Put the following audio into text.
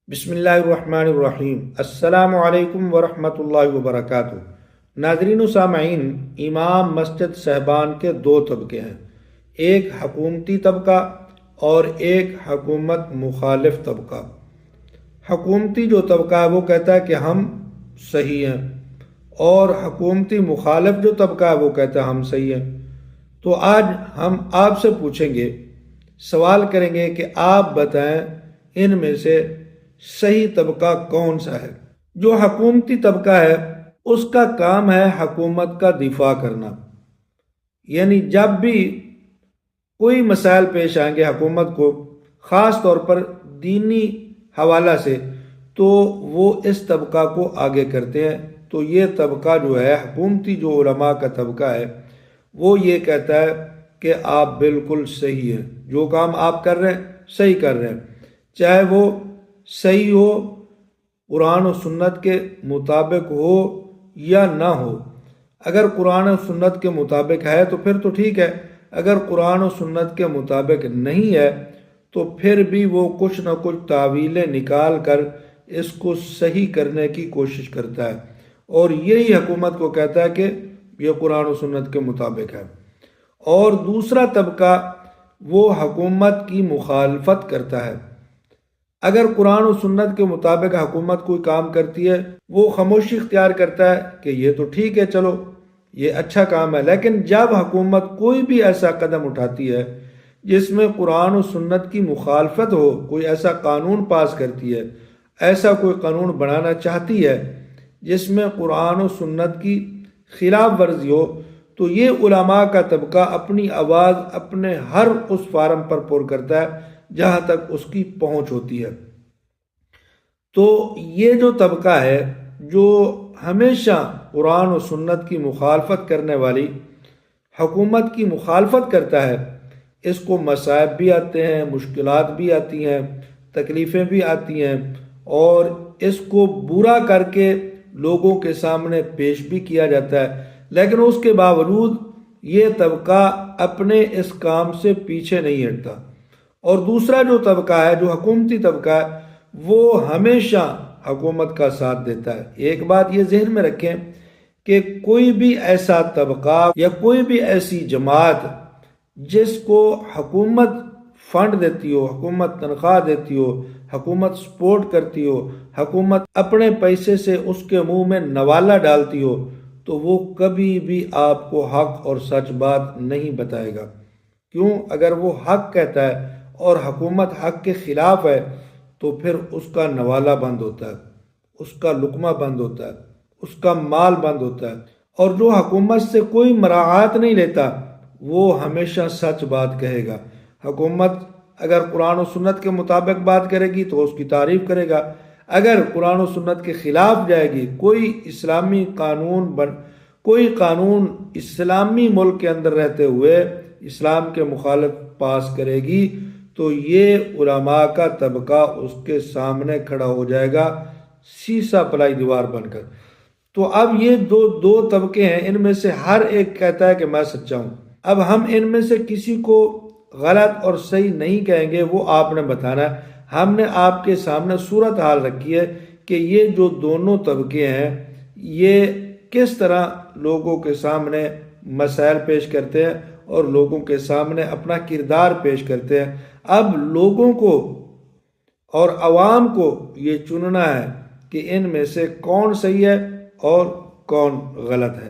بسم اللہ الرحمن الرحیم۔ السلام علیکم ورحمۃ اللہ وبرکاتہ۔ ناظرین و سامعین، امام مسجد صاحبان کے دو طبقے ہیں، ایک حکومتی طبقہ اور ایک حکومت مخالف طبقہ۔ حکومتی جو طبقہ ہے وہ کہتا ہے کہ ہم صحیح ہیں، اور حکومتی مخالف جو طبقہ ہے وہ کہتا ہے ہم صحیح ہیں۔ تو آج ہم آپ سے پوچھیں گے، سوال کریں گے کہ آپ بتائیں ان میں سے صحیح طبقہ کون سا ہے۔ جو حکومتی طبقہ ہے اس کا کام ہے حکومت کا دفاع کرنا، یعنی جب بھی کوئی مسائل پیش آئیں گے حکومت کو، خاص طور پر دینی حوالہ سے، تو وہ اس طبقہ کو آگے کرتے ہیں۔ تو یہ طبقہ جو ہے حکومتی، جو علماء کا طبقہ ہے، وہ یہ کہتا ہے کہ آپ بالکل صحیح ہیں، جو کام آپ کر رہے ہیں صحیح کر رہے ہیں، چاہے وہ صحیح ہو، قرآن و سنت کے مطابق ہو یا نہ ہو۔ اگر قرآن و سنت کے مطابق ہے تو پھر تو ٹھیک ہے، اگر قرآن و سنت کے مطابق نہیں ہے تو پھر بھی وہ کچھ نہ کچھ تاویلیں نکال کر اس کو صحیح کرنے کی کوشش کرتا ہے، اور یہی حکومت کو کہتا ہے کہ یہ قرآن و سنت کے مطابق ہے۔ اور دوسرا طبقہ وہ حکومت کی مخالفت کرتا ہے۔ اگر قرآن و سنت کے مطابق حکومت کوئی کام کرتی ہے، وہ خاموشی اختیار کرتا ہے کہ یہ تو ٹھیک ہے، چلو یہ اچھا کام ہے۔ لیکن جب حکومت کوئی بھی ایسا قدم اٹھاتی ہے جس میں قرآن و سنت کی مخالفت ہو، کوئی ایسا قانون پاس کرتی ہے، ایسا کوئی قانون بنانا چاہتی ہے جس میں قرآن و سنت کی خلاف ورزی ہو، تو یہ علماء کا طبقہ اپنی آواز اپنے ہر اس فارم پر پر کرتا ہے جہاں تک اس کی پہنچ ہوتی ہے۔ تو یہ جو طبقہ ہے جو ہمیشہ قرآن و سنت کی مخالفت کرنے والی حکومت کی مخالفت کرتا ہے، اس کو مصائب بھی آتے ہیں، مشکلات بھی آتی ہیں، تکلیفیں بھی آتی ہیں، اور اس کو برا کر کے لوگوں کے سامنے پیش بھی کیا جاتا ہے، لیکن اس کے باوجود یہ طبقہ اپنے اس کام سے پیچھے نہیں ہٹتا۔ اور دوسرا جو طبقہ ہے، جو حکومتی طبقہ ہے، وہ ہمیشہ حکومت کا ساتھ دیتا ہے۔ ایک بات یہ ذہن میں رکھیں کہ کوئی بھی ایسا طبقہ یا کوئی بھی ایسی جماعت جس کو حکومت فنڈ دیتی ہو، حکومت تنخواہ دیتی ہو، حکومت سپورٹ کرتی ہو، حکومت اپنے پیسے سے اس کے منہ میں نوالا ڈالتی ہو، تو وہ کبھی بھی آپ کو حق اور سچ بات نہیں بتائے گا۔ کیوں؟ اگر وہ حق کہتا ہے اور حکومت حق کے خلاف ہے تو پھر اس کا نوالا بند ہوتا ہے، اس کا لقمہ بند ہوتا ہے، اس کا مال بند ہوتا ہے۔ اور جو حکومت سے کوئی مراعات نہیں لیتا وہ ہمیشہ سچ بات کہے گا۔ حکومت اگر قرآن و سنت کے مطابق بات کرے گی تو اس کی تعریف کرے گا، اگر قرآن و سنت کے خلاف جائے گی، کوئی اسلامی کوئی قانون اسلامی ملک کے اندر رہتے ہوئے اسلام کے مخالف پاس کرے گی، تو یہ علماء کا طبقہ اس کے سامنے کھڑا ہو جائے گا سیسا پلائی دیوار بن کر۔ تو اب یہ دو طبقے ہیں، ان میں سے ہر ایک کہتا ہے کہ میں سچا ہوں۔ اب ہم ان میں سے کسی کو غلط اور صحیح نہیں کہیں گے، وہ آپ نے بتانا ہے۔ ہم نے آپ کے سامنے صورتحال رکھی ہے کہ یہ جو دونوں طبقے ہیں یہ کس طرح لوگوں کے سامنے مسائل پیش کرتے ہیں اور لوگوں کے سامنے اپنا کردار پیش کرتے ہیں۔ اب لوگوں کو اور عوام کو یہ چننا ہے کہ ان میں سے کون صحیح ہے اور کون غلط ہے۔